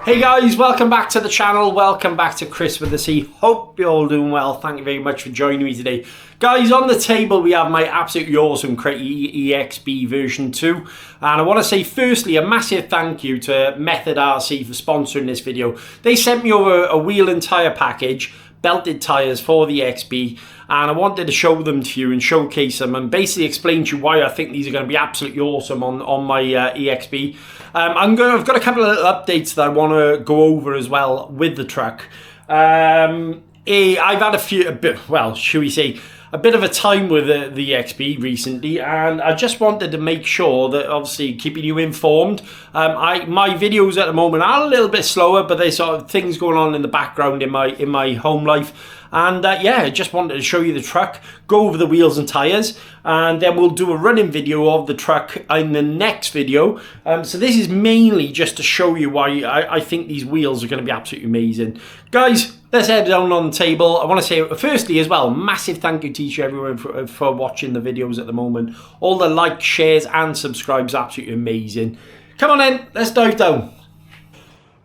Hey guys, welcome back to the channel. Welcome back to Chris with the C. Hope you're all doing well. Thank you very much for joining me today. Guys, on the table we have my absolutely awesome Kraton EXB version 2. And I want to say firstly a massive thank you to Method RC for sponsoring this video. They sent me over a wheel and tyre package, belted tyres for the XB, and I wanted to show them to you and showcase them and basically explain to you why I think these are going to be absolutely awesome on my EXB. I've got a couple of little updates that I want to go over as well with the truck. I've had a bit of a time with the XB recently, and I just wanted to make sure that, obviously, keeping you informed. My videos at the moment are a little bit slower, but there's sort of things going on in the background in my home life. And yeah, I just wanted to show you the truck, go over the wheels and tyres, and then we'll do a running video of the truck in the next video. So this is mainly just to show you why I think these wheels are going to be absolutely amazing. Guys, let's head down on the table. I want to say, firstly as well, massive thank you to everyone for watching the videos at the moment. All the likes, shares and subscribes, absolutely amazing. Come on in, let's dive down.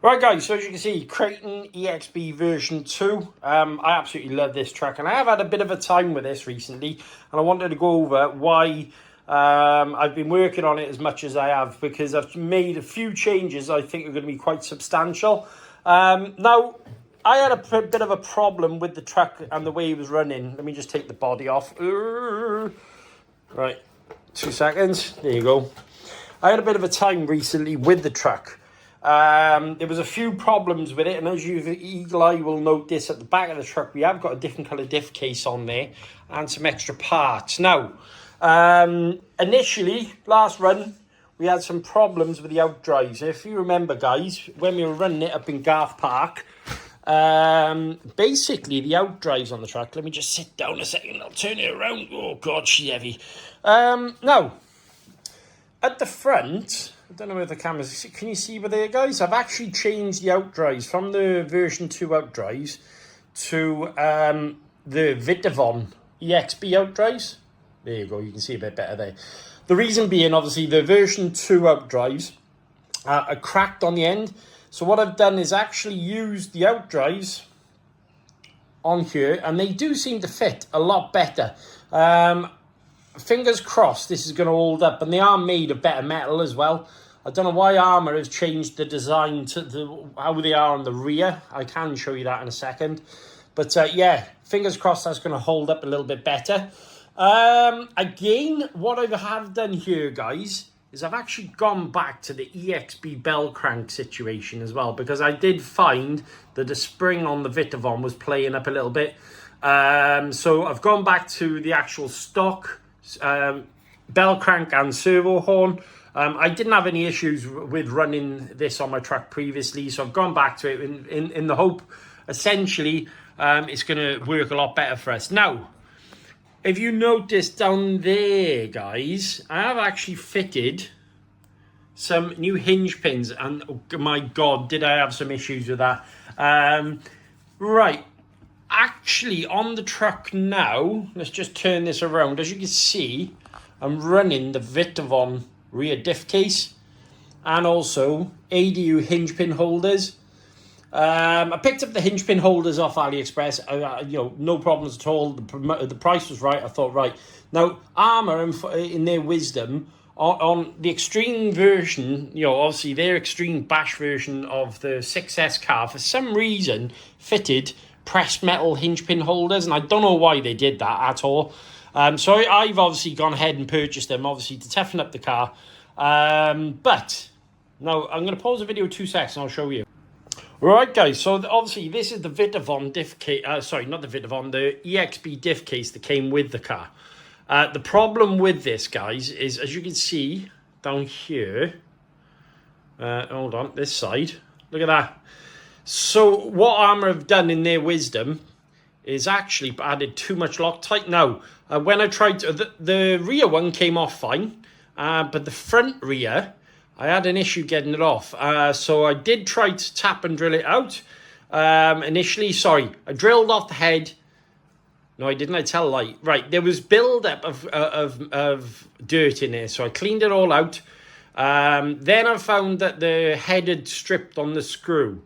Right guys, so as you can see, Kraton EXB version 2. I absolutely love this truck, and I have had a bit of a time with this recently, and I wanted to go over why I've been working on it as much as I have, because I've made a few changes I think are going to be quite substantial. Now, I had a bit of a problem with the truck and the way it was running. Let me just take the body off. Right, 2 seconds, there you go. I had a bit of a time recently with the truck. There was a few problems with it, and as you eagle eye will notice, at the back of the truck we have got a different colour diff case on there and some extra parts. Now, initially, last run, we had some problems with the outdrives. If you remember, guys, when we were running it up in Garth Park, basically the outdrives on the truck, let me just sit down a second, I'll turn it around. Oh god, she's heavy. Now, at the front, I don't know where the camera's, can you see where there, guys? I've actually changed the outdrives from the version 2 outdrives to the Vitavon EXB outdrives. There you go, you can see a bit better there. The reason being, obviously, the version 2 outdrives are cracked on the end. So what I've done is actually used the outdrives on here, and they do seem to fit a lot better. Fingers crossed this is going to hold up, and they are made of better metal as well. I don't know why Arrma has changed the design to how they are on the rear. I can show you that in a second. But yeah, fingers crossed that's going to hold up a little bit better. Again, what I have done here, guys, is I've actually gone back to the EXB bell crank situation as well, because I did find that the spring on the Vitavon was playing up a little bit. So I've gone back to the actual stock bell crank and servo horn. I didn't have any issues with running this on my truck previously, so I've gone back to it in the hope, essentially, it's going to work a lot better for us. Now, if you notice down there, guys, I have actually fitted some new hinge pins, and oh my god, did I have some issues with that. Right, actually on the truck now, let's just turn this around. As you can see, I'm running the Vitavon rear diff case and also ADU hinge pin holders. I picked up the hinge pin holders off AliExpress. You know, no problems at all. The price was right. I thought, right. Now, Arrma, in their wisdom, on the extreme version, you know, obviously their extreme bash version of the 6S car, for some reason, fitted pressed metal hinge pin holders, and I don't know why they did that at all. So I've obviously gone ahead and purchased them, obviously, to toughen up the car. But, now, I'm going to pause the video 2 seconds and I'll show you. Right, guys, so obviously this is the Vitavon diff case, sorry, not the Vitavon, the EXB diff case that came with the car. The problem with this, guys, is, as you can see down here, hold on, this side, look at that. So what Arrma have done in their wisdom is actually added too much Loctite. Now, when I tried to, the rear one came off fine, but the front rear, I had an issue getting it off. So I did try to tap and drill it out. Initially, sorry, I drilled off the head. No, I didn't. I tell a lie. Right, there was build-up of dirt in there, so I cleaned it all out. Then I found that the head had stripped on the screw.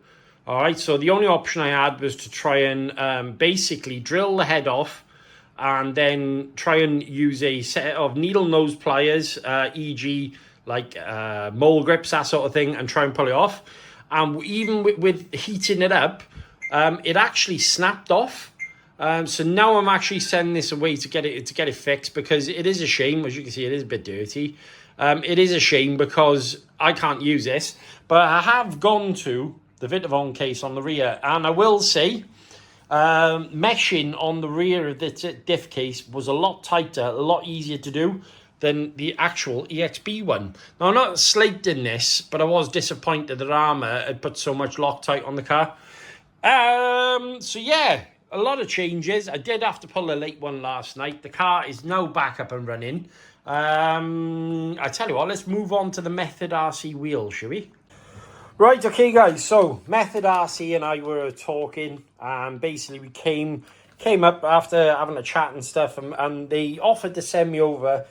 All right, so the only option I had was to try and basically drill the head off and then try and use a set of needle nose pliers, e.g. like mole grips, that sort of thing, and try and pull it off. And even with heating it up, it actually snapped off. So now I'm actually sending this away to get it fixed, because it is a shame. As you can see, it is a bit dirty. It is a shame because I can't use this, but I have gone to the Vitavon case on the rear, and I will say meshing on the rear of the diff case was a lot tighter, a lot easier to do than the actual EXB one. Now, I'm not slating this, but I was disappointed that Arrma had put so much Loctite on the car. So yeah, a lot of changes. I did have to pull a late one last night. The car is now back up and running. I tell you what, let's move on to the Method RC wheel, shall we? Right, okay guys, so Method RC and I were talking, and basically we came up after having a chat and stuff, and they offered to send me over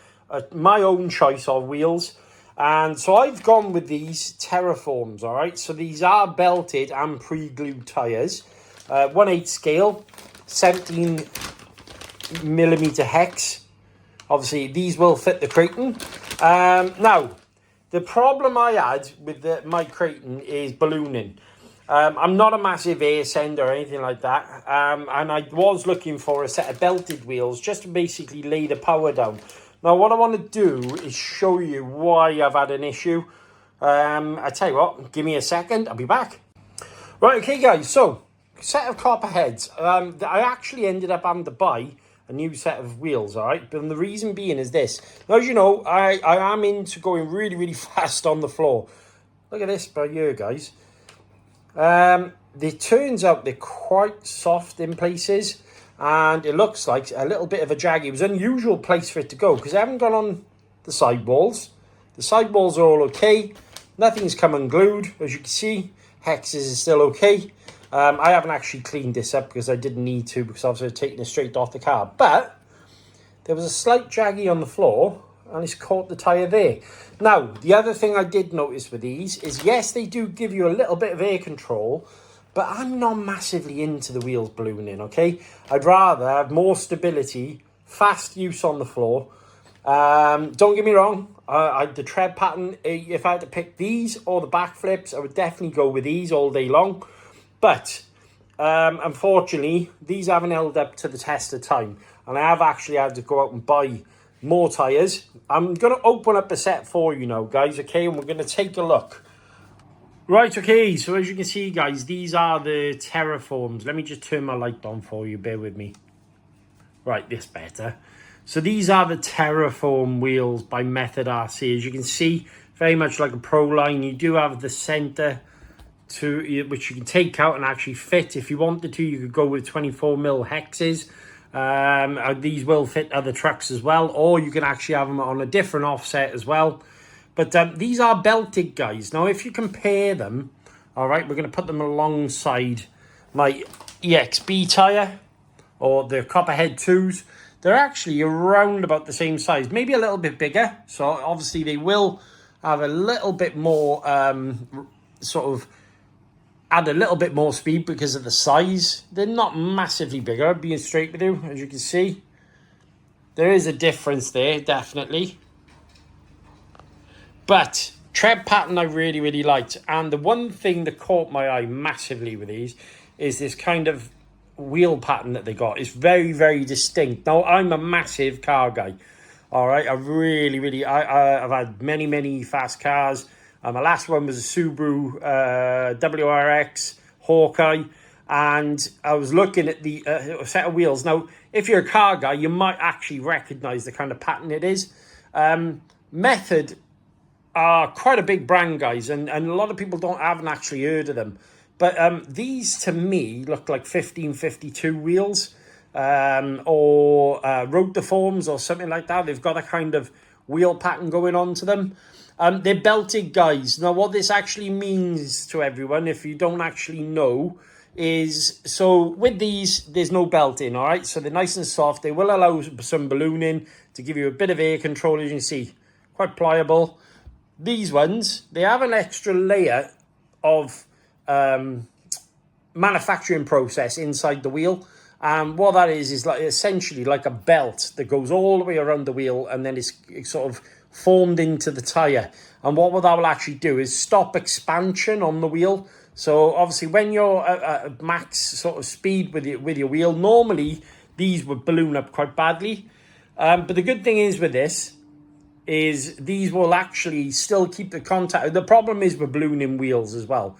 my own choice of wheels. And so I've gone with these Terraforms, all right? So these are belted and pre-glued tyres. 1/8 scale, 17 millimeter hex. Obviously, these will fit the Kraton. Now, the problem I had with my Kraton is ballooning. I'm not a massive air sender or anything like that. And I was looking for a set of belted wheels just to basically lay the power down. Now, what I want to do is show you why I've had an issue. I tell you what, give me a second, I'll be back. Right, okay guys, so set of copper heads. I actually ended up having to buy a new set of wheels, all right? But the reason being is this. Now, as you know, I am into going really, really fast on the floor. Look at this right here, guys. It turns out they're quite soft in places, and it looks like a little bit of a jag. It was an unusual place for it to go, because I haven't gone on the sidewalls. The sidewalls are all okay. Nothing's come unglued, as you can see. Hexes is still okay. I haven't actually cleaned this up because I didn't need to, because obviously I've taken it straight off the car. But there was a slight jaggy on the floor, and it's caught the tyre there. Now, the other thing I did notice with these is, yes, they do give you a little bit of air control, but I'm not massively into the wheels ballooning, okay? I'd rather have more stability, fast use on the floor. Don't get me wrong, the tread pattern, if I had to pick these or the back flips, I would definitely go with these all day long. But unfortunately, these haven't held up to the test of time, and I have actually had to go out and buy more tyres. I'm going to open up a set for you now, guys, okay, and we're going to take a look. Right, okay, so as you can see, guys, these are the Terraforms. Let me just turn my light on for you, bear with me. Right, this better. So these are the Terraform wheels by Method RC. As you can see, very much like a Pro line. You do have the centre, which you can take out and actually fit. If you wanted to, you could go with 24mm hexes. These will fit other trucks as well, or you can actually have them on a different offset as well. But these are belted, guys. Now, if you compare them, all right, we're going to put them alongside my EXB tyre, or the Copperhead 2s. They're actually around about the same size, maybe a little bit bigger. So obviously they will have a little bit more sort of add a little bit more speed because of the size. They're not massively bigger, being straight with you, as you can see. There is a difference there, definitely. But tread pattern I really, really liked. And the one thing that caught my eye massively with these is this kind of wheel pattern that they got. It's very, very distinct. Now, I'm a massive car guy. All right, I've had many, many fast cars. My last one was a Subaru WRX Hawkeye, and I was looking at the set of wheels. Now, if you're a car guy, you might actually recognise the kind of pattern it is. Method are quite a big brand, guys, and a lot of people haven't actually heard of them. But these, to me, look like 1552 wheels or Rotiforms or something like that. They've got a kind of wheel pattern going on to them. They're belted, guys. Now, what this actually means to everyone, if you don't actually know, is, so with these, there's no belting, all right? So they're nice and soft. They will allow some ballooning to give you a bit of air control, as you can see. Quite pliable. these ones, they have an extra layer of manufacturing process inside the wheel. What that is like essentially like a belt that goes all the way around the wheel, and then it's sort of formed into the tire. And what that will actually do is stop expansion on the wheel. So obviously when you're at max sort of speed with your wheel, normally these would balloon up quite badly. But the good thing is with this is these will actually still keep the contact. The problem is with ballooning wheels as well.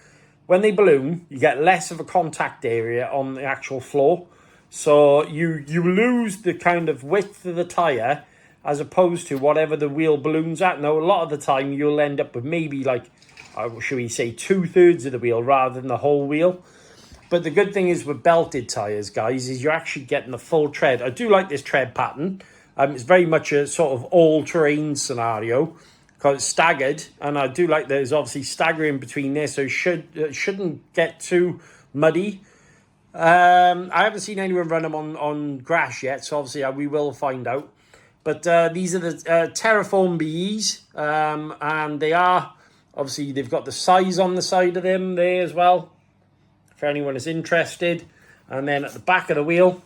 When they balloon, you get less of a contact area on the actual floor. So you lose the kind of width of the tire as opposed to whatever the wheel balloons at. Now, a lot of the time you'll end up with maybe like, should we say 2/3 of the wheel rather than the whole wheel. But the good thing is with belted tires, guys, is you're actually getting the full tread. I do like this tread pattern. It's very much a sort of all-terrain scenario because it's staggered. And I do like there's obviously staggering between this, so it shouldn't get too muddy. I haven't seen anyone run them on grass yet, so obviously we will find out. But these are the Terraform BEs, and they are, obviously, they've got the size on the side of them there as well, for anyone is interested. And then at the back of the wheel,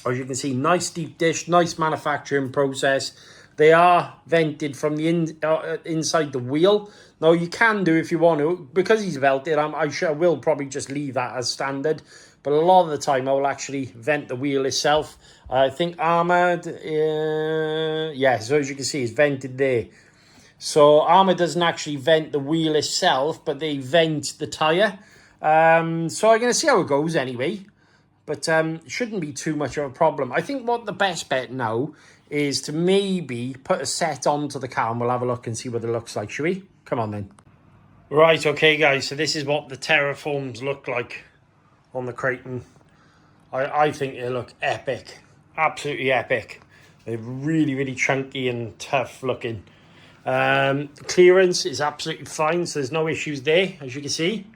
as you can see, nice deep dish, nice manufacturing process. They are vented from the inside the wheel. Now, you can do if you want to, because he's belted, I will probably just leave that as standard. But a lot of the time, I will actually vent the wheel itself. I think Arrma, yeah, so as you can see, it's vented there. So Arrma doesn't actually vent the wheel itself, but they vent the tyre. So I'm going to see how it goes anyway. But shouldn't be too much of a problem. I think what the best bet now is to maybe put a set onto the car and we'll have a look and see what it looks like, shall we? Come on then. Right, okay guys, so this is what the Terraforms look like on the Kraton. I think they look epic. Absolutely epic. They're really, really chunky and tough looking. Clearance is absolutely fine, so there's no issues there, as you can see.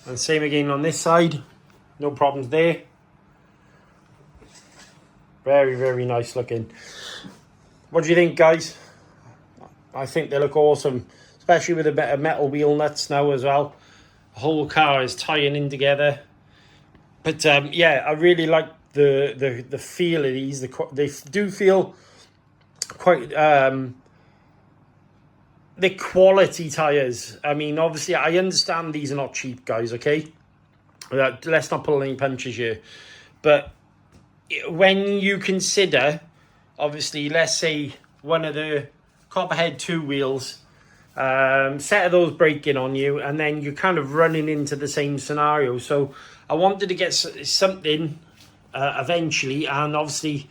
And same again on this side. No problems there. Very, very nice looking. What do you think, guys? I think they look awesome, especially with a bit of metal wheel nuts now as well. The whole car is tying in together. But yeah, I really like the feel of these. They do feel quite they're quality tires. I mean, obviously, I understand these are not cheap, guys. Okay, let's not pull any punches here. But when you consider, obviously, let's say one of the Copperhead 2 wheels, set of those breaking on you, and then you're kind of running into the same scenario. So I wanted to get something eventually, and obviously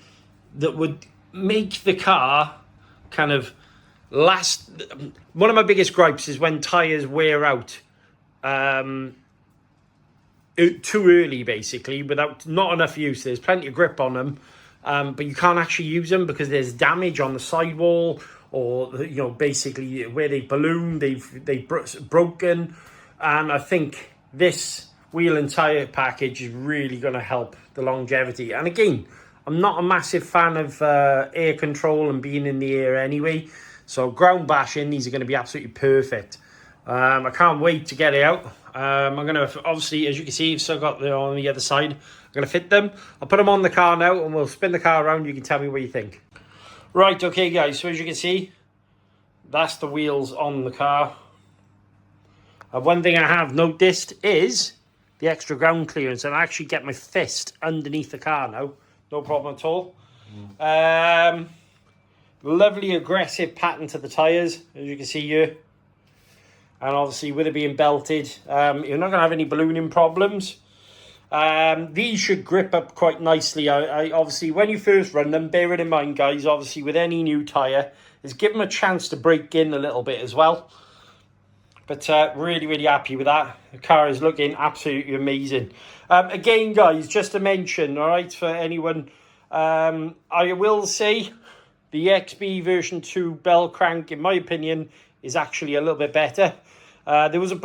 that would make the car kind of last. One of my biggest gripes is when tires wear out too early, basically, without not enough use. There's plenty of grip on them, but you can't actually use them because there's damage on the sidewall, or basically where they balloon, they've broken. And I think this wheel and tire package is really going to help the longevity. And again, I'm not a massive fan of air control and being in the air anyway, so ground bashing, these are going to be absolutely perfect. I can't wait to get it out. I'm going to, obviously, as you can see, I've still got them on the other side. I'm going to fit them. I'll put them on the car now and we'll spin the car around. You can tell me what you think. Right, okay, guys. So as you can see, that's the wheels on the car. One thing I have noticed is the extra ground clearance. And I actually get my fist underneath the car now. No problem at all. Lovely aggressive pattern to the tyres, as you can see here. And obviously, with it being belted, you're not going to have any ballooning problems. These should grip up quite nicely. I obviously, when you first run them, bear it in mind, guys, obviously, with any new tyre, is give them a chance to break in a little bit as well. But really, really happy with that. The car is looking absolutely amazing. Again, guys, just to mention, all right, for anyone, I will say the XB version 2 bell crank, in my opinion, is actually a little bit better. There was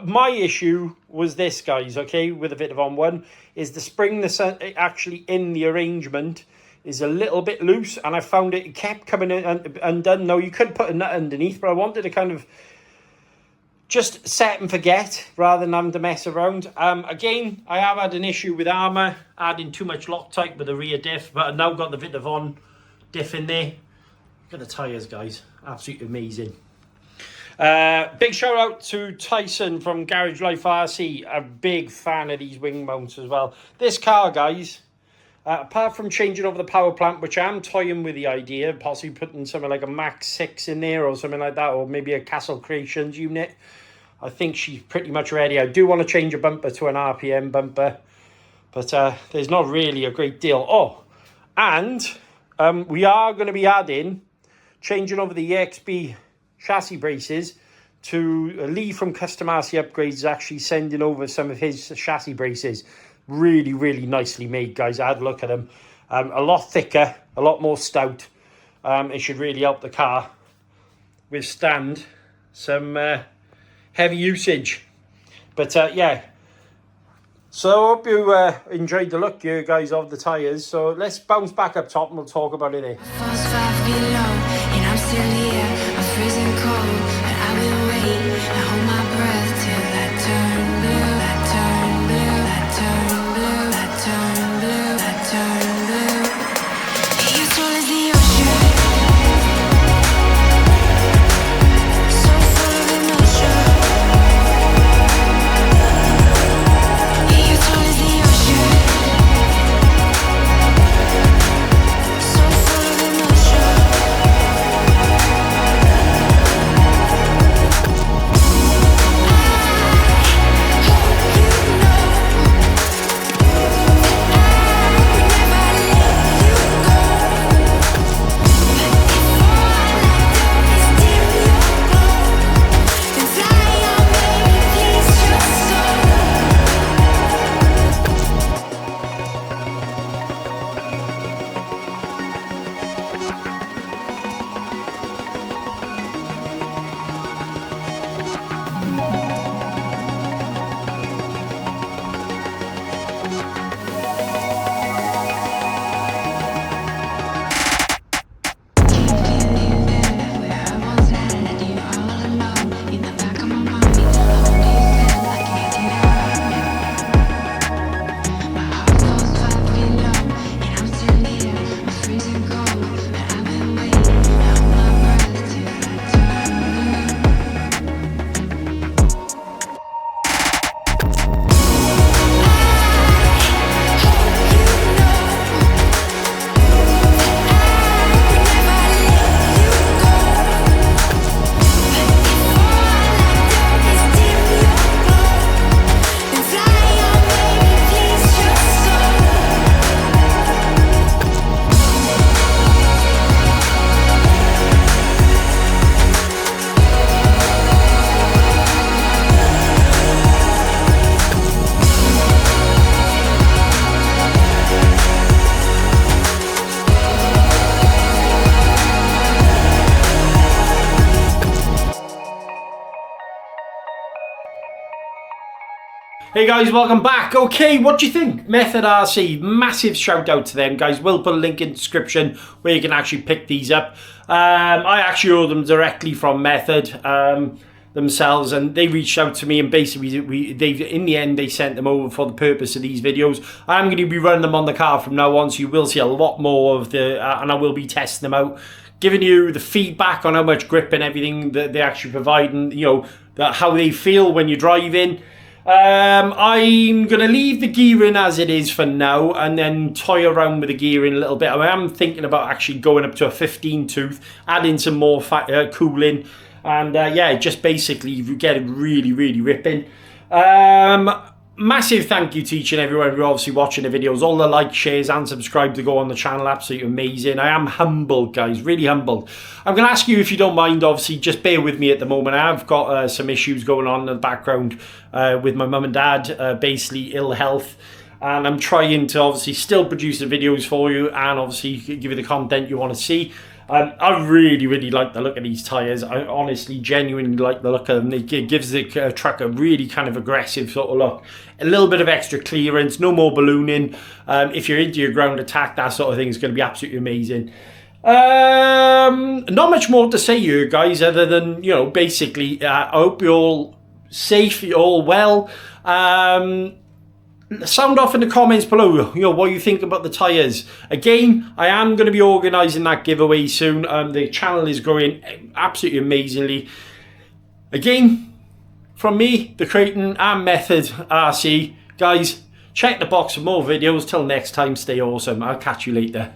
my issue was this, guys, okay, with a Vitavon one, is the spring that's actually in the arrangement is a little bit loose, and I found it kept coming in undone. Now, you could put a nut underneath, but I wanted to kind of just set and forget rather than having to mess around. Again, I have had an issue with Arrma adding too much Loctite with the rear diff, but I've now got the Vitavon diff in there. Look at the tyres, guys. Absolutely amazing. Big shout out to Tyson from Garage Life RC. A big fan of these wing mounts as well. This car, guys, apart from changing over the power plant, which I'm toying with the idea, possibly putting something like a Max 6 in there or something like that, or maybe a Castle Creations unit, I think she's pretty much ready. I do want to change a bumper to an RPM bumper, but there's not really a great deal. Oh, and we are going to be changing over the EXB chassis braces to Lee from Custom RC Upgrades is actually sending over some of his chassis braces. Really, really nicely made, guys. I had a look at them. A lot thicker, a lot more stout. It should really help the car withstand some heavy usage. But yeah, so I hope you enjoyed the look, you guys, of the tyres. So let's bounce back up top and we'll talk about it there. Hey guys, welcome back. Okay, what do you think? Method RC, massive shout out to them, guys. We'll put a link in the description where you can actually pick these up. I actually ordered them directly from Method themselves, and they reached out to me, and basically in the end they sent them over for the purpose of these videos. I'm going to be running them on the car from now on, so you will see a lot more of the and I will be testing them out, giving you the feedback on how much grip and everything that they actually provide, and you know how they feel when you're driving. I'm going to leave the gearing as it is for now and then toy around with the gearing a little bit. I am thinking about actually going up to a 15 tooth, adding some more cooling, and yeah, just basically get it really, really ripping. Massive thank you to each and everyone who are obviously watching the videos. All the likes, shares and subscribe to go on the channel. Absolutely amazing. I am humbled, guys. Really humbled. I'm going to ask you, if you don't mind, obviously, just bear with me at the moment. I've got some issues going on in the background with my mum and dad. Basically, ill health. And I'm trying to obviously still produce the videos for you and obviously give you the content you want to see. I really, really like the look of these tyres. I honestly, genuinely like the look of them. It gives the truck a really kind of aggressive sort of look. A little bit of extra clearance, no more ballooning. If you're into your ground attack, that sort of thing is going to be absolutely amazing. Not much more to say here, guys, other than, you know, basically, I hope you're all safe, you're all well. Sound off in the comments below, you know, what you think about the tyres. Again, I am going to be organising that giveaway soon. The channel is growing absolutely amazingly. Again, from me, the Kraton and Method RC. Guys, check the box for more videos. Till next time, stay awesome. I'll catch you later.